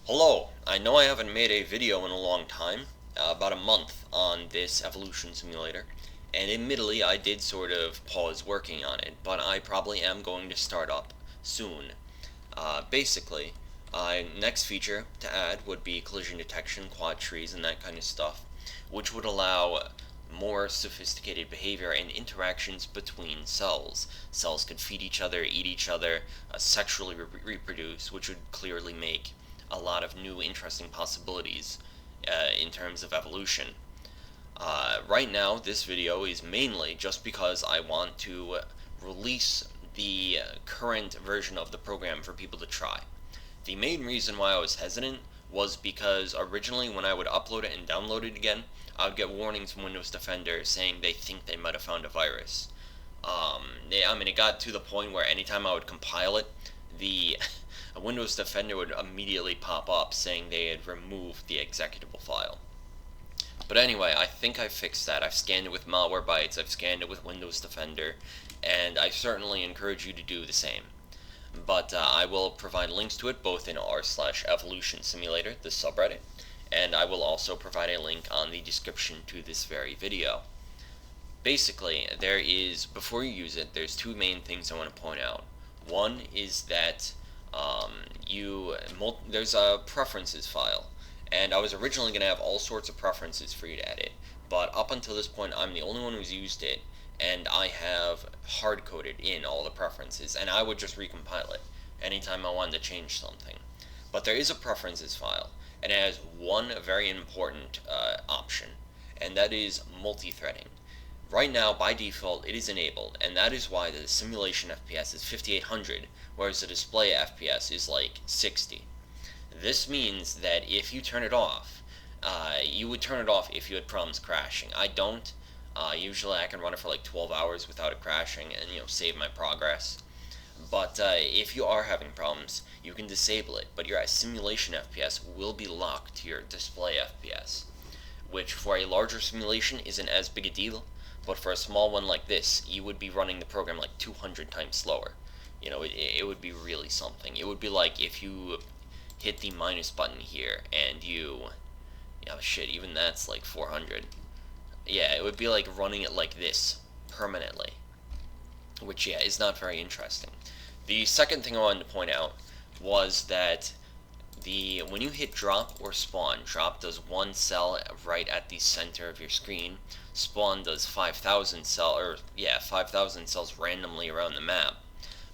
Hello, I know I haven't made a video in a long time, about a month on this evolution simulator, and admittedly I did sort of pause working on it, but I probably am going to start up soon. Basically, next feature to add would be collision detection, quad trees, and that kind of stuff, which would allow more sophisticated behavior and interactions between cells. Cells could feed each other, eat each other, sexually reproduce, which would clearly make a lot of new interesting possibilities in terms of evolution. Right now, this video is mainly just because I want to release the current version of the program for people to try. The main reason why I was hesitant was because originally when I would upload it and download it again, I would get warnings from Windows Defender saying they think they might have found a virus. It got to the point where anytime I would compile it, the Windows Defender would immediately pop up saying they had removed the executable file. But anyway, I think I fixed that. I've scanned it with Malwarebytes, I've scanned it with Windows Defender, and I certainly encourage you to do the same. But I will provide links to it both in r/evolution simulator, the subreddit, and I will also provide a link on the description to this very video. Basically, before you use it, there's two main things I want to point out. One is that there's a preferences file, and I was originally going to have all sorts of preferences for you to edit, but up until this point I'm the only one who's used it, and I have hard-coded in all the preferences, and I would just recompile it anytime I wanted to change something. But there is a preferences file, and it has one very important option, and that is multi-threading. Right now, by default, it is enabled, and that is why the simulation FPS is 5800, whereas the display FPS is like 60. This means that if you turn it off, you would turn it off if you had problems crashing. I don't. Usually I can run it for like 12 hours without it crashing and, save my progress. But if you are having problems, you can disable it, but your simulation FPS will be locked to your display FPS, which for a larger simulation isn't as big a deal, but for a small one like this, you would be running the program like 200 times slower. It would be really something. It would be like if you hit the minus button here and even that's like 400. Yeah, it would be like running it like this permanently, which is not very interesting. The second thing I wanted to point out was that when you hit drop or spawn, drop does one cell right at the center of your screen, spawn does 5,000 cells randomly around the map.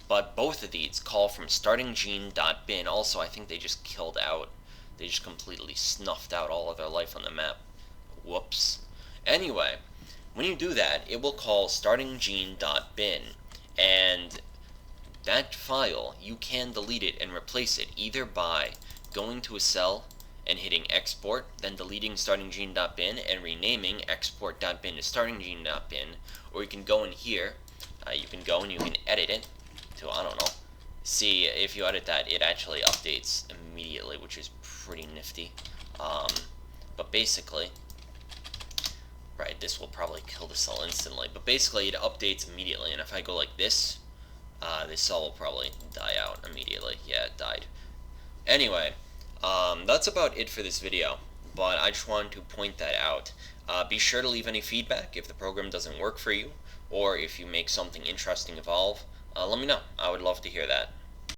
But both of these call from startinggene.bin. Also, I think they just they just completely snuffed out all of their life on the map. Whoops. Anyway, when you do that, it will call startinggene.bin, and that file, you can delete it and replace it either by going to a cell and hitting export, then deleting startinggene.bin and renaming export.bin to startinggene.bin, or you can go in here, you can go and you can edit it to, I don't know, see if you edit that, it actually updates immediately, which is pretty nifty. But basically, right, this will probably kill the cell instantly, but basically it updates immediately, and if I go like this cell will probably die out immediately. Yeah, it died. Anyway, that's about it for this video, but I just wanted to point that out. Be sure to leave any feedback if the program doesn't work for you, or if you make something interesting evolve. Let me know. I would love to hear that.